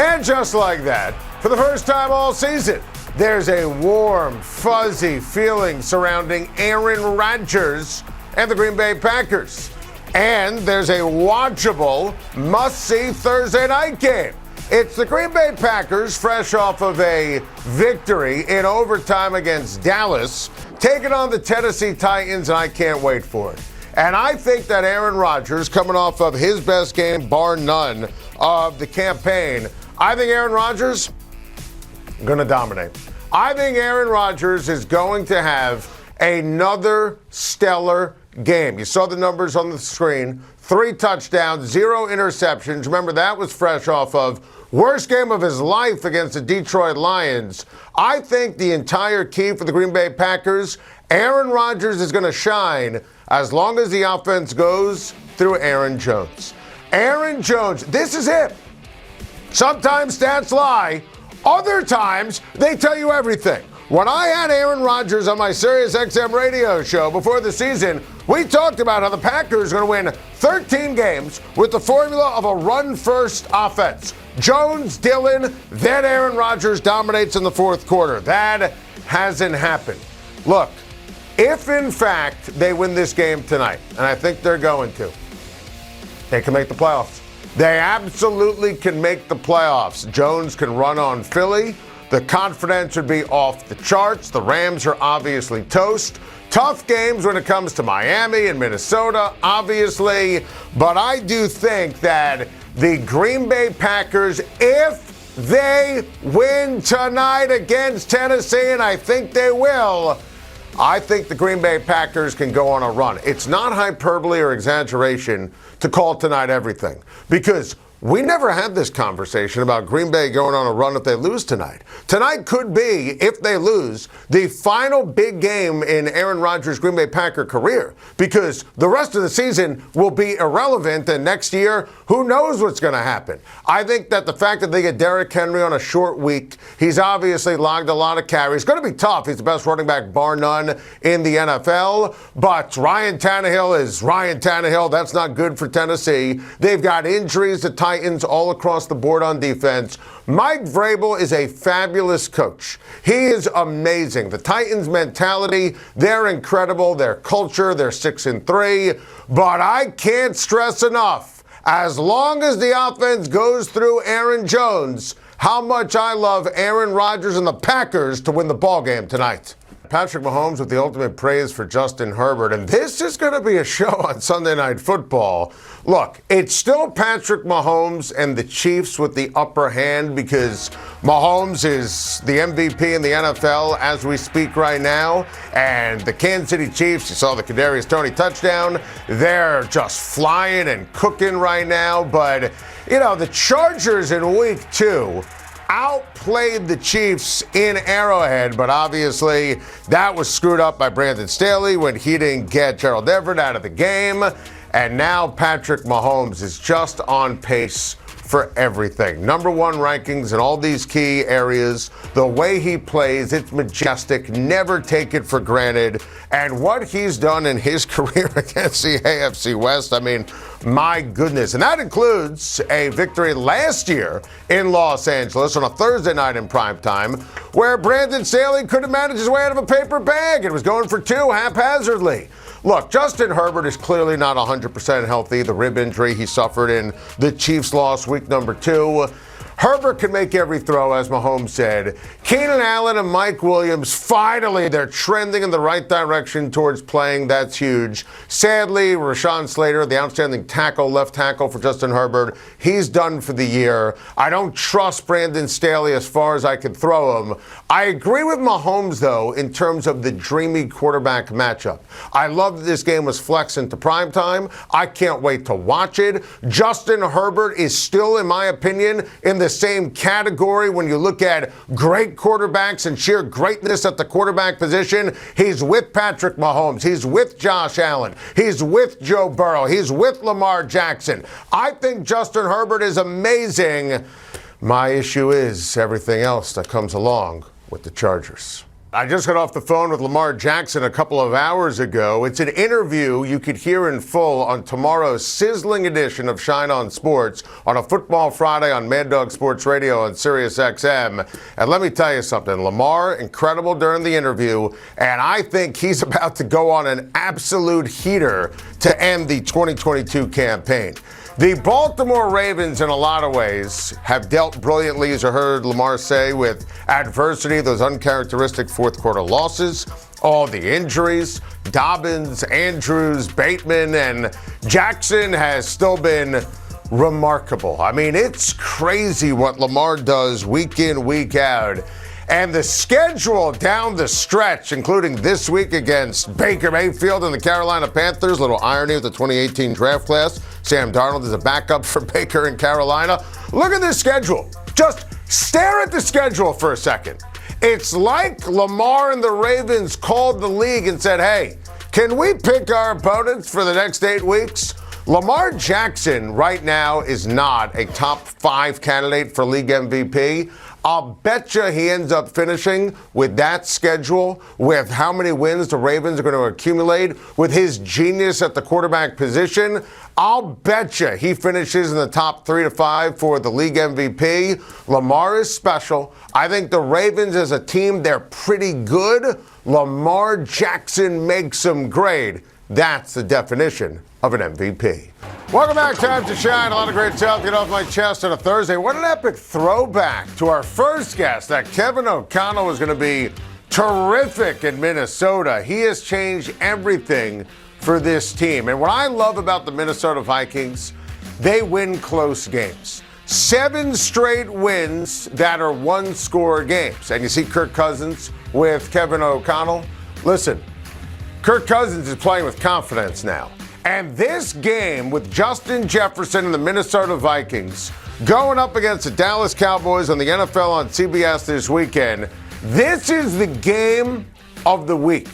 And just like that, for the first time all season, there's a warm, fuzzy feeling surrounding Aaron Rodgers and the Green Bay Packers. And there's a watchable, must-see Thursday night game. It's the Green Bay Packers, fresh off of a victory in overtime against Dallas, taking on the Tennessee Titans, and I can't wait for it. And I think that Aaron Rodgers, coming off of his best game, bar none, of the campaign, I think Aaron Rodgers is going to dominate. I think Aaron Rodgers is going to have another stellar game. You saw the numbers on the screen. 3 touchdowns, 0 interceptions. Remember, that was fresh off of worst game of his life against the Detroit Lions. I think the entire key for the Green Bay Packers, Aaron Rodgers is going to shine as long as the offense goes through Aaron Jones. Aaron Jones, this is it. Sometimes stats lie. Other times, they tell you everything. When I had Aaron Rodgers on my Sirius XM radio show before the season, we talked about how the Packers are going to win 13 games with the formula of a run-first offense. Jones, Dillon, then Aaron Rodgers dominates in the fourth quarter. That hasn't happened. Look, if in fact they win this game tonight, and I think they're going to, they can make the playoffs. They absolutely can make the playoffs. Jones can run on Philly. The confidence would be off the charts. The Rams are obviously toast. Tough games when it comes to Miami and Minnesota, obviously. But I do think that the Green Bay Packers, if they win tonight against Tennessee, and I think they will, I think the Green Bay Packers can go on a run. It's not hyperbole or exaggeration to call tonight everything, because we never had this conversation about Green Bay going on a run if they lose tonight. Tonight could be, if they lose, the final big game in Aaron Rodgers' Green Bay Packer career, because the rest of the season will be irrelevant, and next year, who knows what's going to happen. I think that the fact that they get Derrick Henry on a short week, he's obviously logged a lot of carries. It's going to be tough. He's the best running back, bar none, in the NFL. But Ryan Tannehill is Ryan Tannehill. That's not good for Tennessee. They've got injuries to Titans all across the board on defense. Mike Vrabel is a fabulous coach. He is amazing. The Titans' mentality, they're incredible. Their culture, they're 6-3. But I can't stress enough, as long as the offense goes through Aaron Jones, how much I love Aaron Rodgers and the Packers to win the ballgame tonight. Patrick Mahomes with the ultimate praise for Justin Herbert, and this is going to be a show on Sunday Night Football. Look, it's still Patrick Mahomes and the Chiefs with the upper hand, because Mahomes is the MVP in the NFL as we speak right now, and the Kansas City Chiefs, you saw the Kadarius Toney touchdown, they're just flying and cooking right now. But, you know, the Chargers in week 2 outplayed the Chiefs in Arrowhead, but obviously that was screwed up by Brandon Staley when he didn't get Gerald Everett out of the game. And now Patrick Mahomes is just on pace for everything. Number 1 rankings in all these key areas. The way he plays, it's majestic. Never take it for granted. And what he's done in his career against the AFC West, I mean, my goodness. And that includes a victory last year in Los Angeles on a Thursday night in primetime, where Brandon Staley couldn't manage his way out of a paper bag and was going for 2 haphazardly. Look, Justin Herbert is clearly not 100% healthy. The rib injury he suffered in the Chiefs' loss week number 2. Herbert can make every throw, as Mahomes said. Keenan Allen and Mike Williams, finally, they're trending in the right direction towards playing. That's huge. Sadly, Rashawn Slater, the outstanding tackle, left tackle for Justin Herbert, he's done for the year. I don't trust Brandon Staley as far as I can throw him. I agree with Mahomes, though, in terms of the dreamy quarterback matchup. I love that this game was flexed into primetime. I can't wait to watch it. Justin Herbert is still, in my opinion, in the same category when you look at great quarterbacks and sheer greatness at the quarterback position. He's with Patrick Mahomes. He's with Josh Allen. He's with Joe Burrow. He's with Lamar Jackson. I think Justin Herbert is amazing. My issue is everything else that comes along with the Chargers. I just got off the phone with Lamar Jackson a couple of hours ago. It's an interview you could hear in full on tomorrow's sizzling edition of Schein on Sports on a Football Friday on Mad Dog Sports Radio on Sirius XM. And let me tell you something, Lamar, incredible during the interview, and I think he's about to go on an absolute heater to end the 2022 campaign. The Baltimore Ravens, in a lot of ways, have dealt brilliantly, as you heard Lamar say, with adversity, those uncharacteristic fourth quarter losses, all the injuries. Dobbins, Andrews, Bateman, and Jackson has still been remarkable. I mean, it's crazy what Lamar does week in, week out. And the schedule down the stretch, including this week against Baker Mayfield and the Carolina Panthers, little irony with the 2018 draft class. Sam Darnold is a backup for Baker in Carolina. Look at this schedule. Just stare at the schedule for a second. It's like Lamar and the Ravens called the league and said, hey, can we pick our opponents for the next 8 weeks? Lamar Jackson right now is not a top 5 candidate for league MVP. I'll bet you he ends up finishing with that schedule, with how many wins the Ravens are going to accumulate, with his genius at the quarterback position. I'll bet you he finishes in the top 3 to 5 for the league MVP. Lamar is special. I think the Ravens as a team, they're pretty good. Lamar Jackson makes them great. That's the definition of an MVP. Welcome back. Time to shine. A lot of great talk. Get off my chest on a Thursday. What an epic throwback to our first guest, that Kevin O'Connell was going to be terrific in Minnesota. He has changed everything for this team. And what I love about the Minnesota Vikings, they win close games. 7 straight wins that are one-score games. And you see Kirk Cousins with Kevin O'Connell. Listen, Kirk Cousins is playing with confidence now. And this game with Justin Jefferson and the Minnesota Vikings going up against the Dallas Cowboys on the NFL on CBS this weekend, this is the game of the week.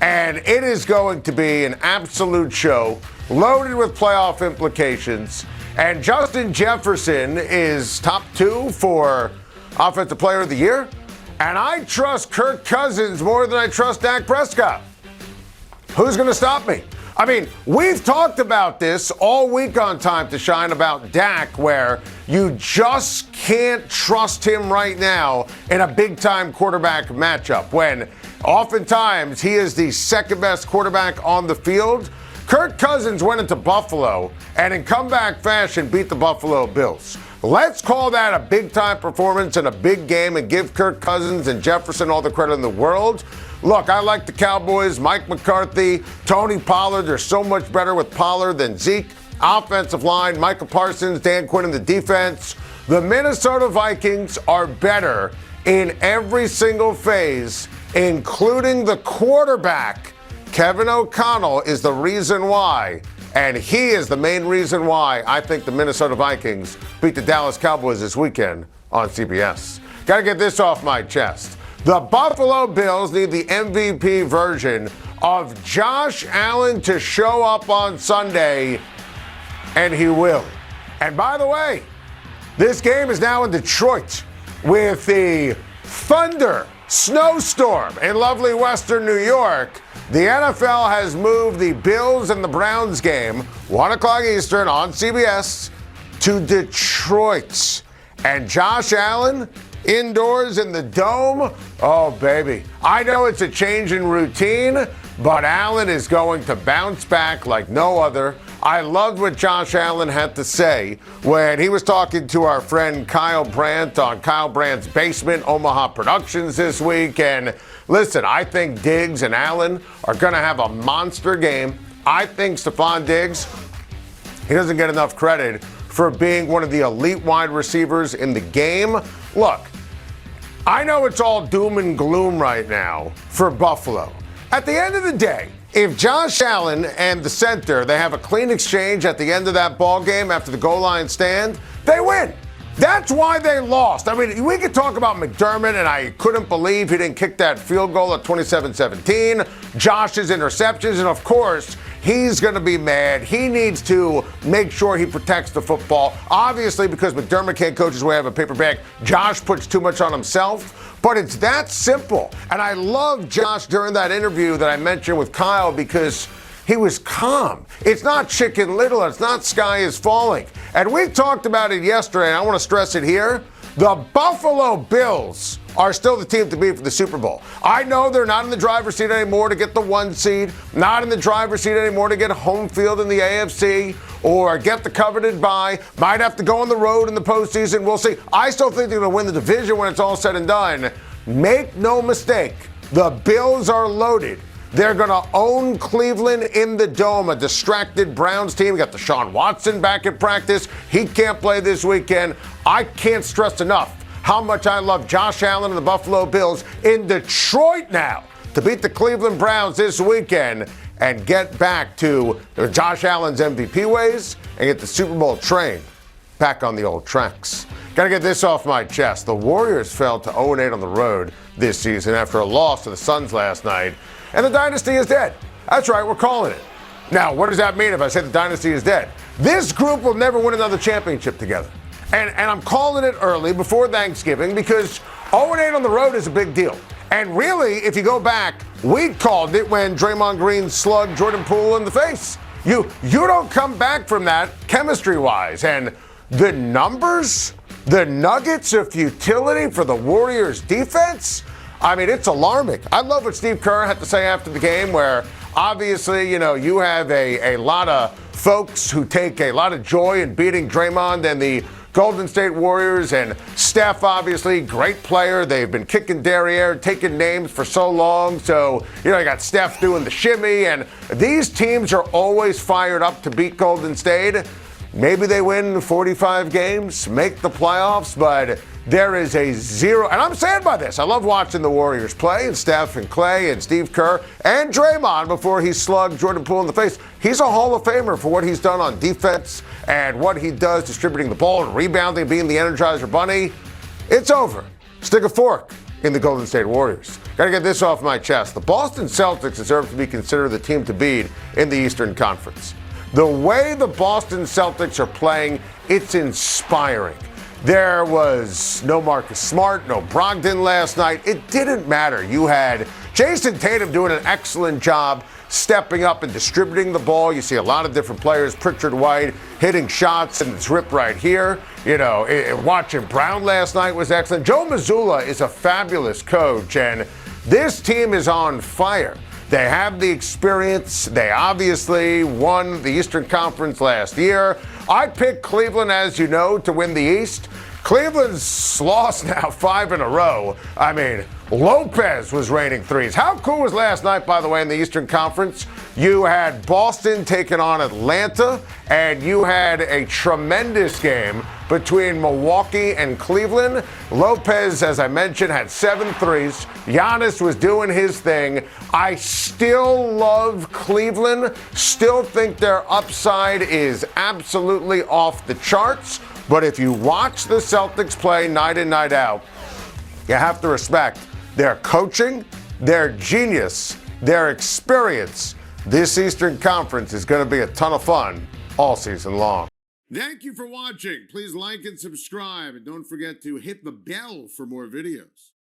And it is going to be an absolute show, loaded with playoff implications. And Justin Jefferson is top 2 for Offensive Player of the Year. And I trust Kirk Cousins more than I trust Dak Prescott. Who's going to stop me? I mean, we've talked about this all week on Time to Shine about Dak, where you just can't trust him right now in a big-time quarterback matchup, when oftentimes he is the second-best quarterback on the field. Kirk Cousins went into Buffalo and in comeback fashion beat the Buffalo Bills. Let's call that a big-time performance in a big game and give Kirk Cousins and Jefferson all the credit in the world. Look, I like the Cowboys, Mike McCarthy, Tony Pollard. They're so much better with Pollard than Zeke. Offensive line, Micah Parsons, Dan Quinn in the defense. The Minnesota Vikings are better in every single phase, including the quarterback. Kevin O'Connell is the reason why, and he is the main reason why I think the Minnesota Vikings beat the Dallas Cowboys this weekend on CBS. Got to get this off my chest. The Buffalo Bills need the MVP version of Josh Allen to show up on Sunday, and he will. And by the way, this game is now in Detroit with the thunder snowstorm in lovely western New York. The NFL has moved the Bills and the Browns game, 1 o'clock Eastern on CBS, to Detroit. And Josh Allen indoors in the Dome. Oh, baby. I know it's a change in routine, but Allen is going to bounce back like no other. I loved what Josh Allen had to say when he was talking to our friend Kyle Brandt on Kyle Brandt's Basement, Omaha Productions this week. And listen, I think Diggs and Allen are going to have a monster game. I think Stephon Diggs, he doesn't get enough credit for being one of the elite wide receivers in the game. Look, I know it's all doom and gloom right now for Buffalo. At the end of the day, if Josh Allen and the center, they have a clean exchange at the end of that ball game after the goal line stand, they win. That's why they lost. I mean, we could talk about McDermott, and I couldn't believe he didn't kick that field goal at 27-17, Josh's interceptions, and of course, he's going to be mad. He needs to make sure he protects the football. Obviously, because McDermott can't coach his way out of a paper bag, Josh puts too much on himself. But it's that simple. And I love Josh during that interview that I mentioned with Kyle because he was calm. It's not Chicken Little. It's not Sky is Falling. And we talked about it yesterday, and I want to stress it here. The Buffalo Bills are still the team to beat for the Super Bowl. I know they're not in the driver's seat anymore to get the 1 seed, not in the driver's seat anymore to get home field in the AFC or get the coveted bye, might have to go on the road in the postseason. We'll see. I still think they're going to win the division when it's all said and done. Make no mistake, the Bills are loaded. They're going to own Cleveland in the Dome, a distracted Browns team. We got Deshaun Watson back at practice. He can't play this weekend. I can't stress enough how much I love Josh Allen and the Buffalo Bills in Detroit now to beat the Cleveland Browns this weekend and get back to Josh Allen's MVP ways and get the Super Bowl train back on the old tracks. Got to get this off my chest. The Warriors fell to 0-8 on the road this season after a loss to the Suns last night. And the dynasty is dead. That's right, we're calling it. Now, what does that mean if I say the dynasty is dead? This group will never win another championship together. And I'm calling it early before Thanksgiving because 0-8 on the road is a big deal. And really, if you go back, we called it when Draymond Green slugged Jordan Poole in the face. You don't come back from that chemistry-wise. And the numbers, the nuggets of futility for the Warriors defense, I mean, it's alarming. I love what Steve Kerr had to say after the game where obviously, you have a lot of folks who take a lot of joy in beating Draymond and the Golden State Warriors, and Steph, obviously, great player. They've been kicking derriere, taking names for so long. So, you got Steph doing the shimmy, and these teams are always fired up to beat Golden State. Maybe they win 45 games, make the playoffs, but there is a zero. And I'm sad by this. I love watching the Warriors play, and Steph and Clay and Steve Kerr and Draymond before he slugged Jordan Poole in the face. He's a Hall of Famer for what he's done on defense and what he does distributing the ball and rebounding, being the Energizer Bunny. It's over. Stick a fork in the Golden State Warriors. Got to get this off my chest. The Boston Celtics deserve to be considered the team to beat in the Eastern Conference. The way the Boston Celtics are playing, it's inspiring. There was no Marcus Smart, no Brogdon last night. It didn't matter. You had Jason Tatum doing an excellent job stepping up and distributing the ball. You see a lot of different players. Pritchard White hitting shots, and it's ripped right here. Watching Brown last night was excellent. Joe Mazzulla is a fabulous coach, and this team is on fire. They have the experience. They obviously won the Eastern Conference last year. I picked Cleveland, as you know, to win the East. Cleveland's lost now 5 in a row. I mean, Lopez was raining threes. How cool was last night, by the way, in the Eastern Conference? You had Boston taking on Atlanta, and you had a tremendous game between Milwaukee and Cleveland. Lopez, as I mentioned, had 7 threes. Giannis was doing his thing. I still love Cleveland. Still think their upside is absolutely off the charts. But if you watch the Celtics play night in, night out, you have to respect their coaching, their genius, their experience. This Eastern Conference is going to be a ton of fun all season long. Thank you for watching. Please like and subscribe, and don't forget to hit the bell for more videos.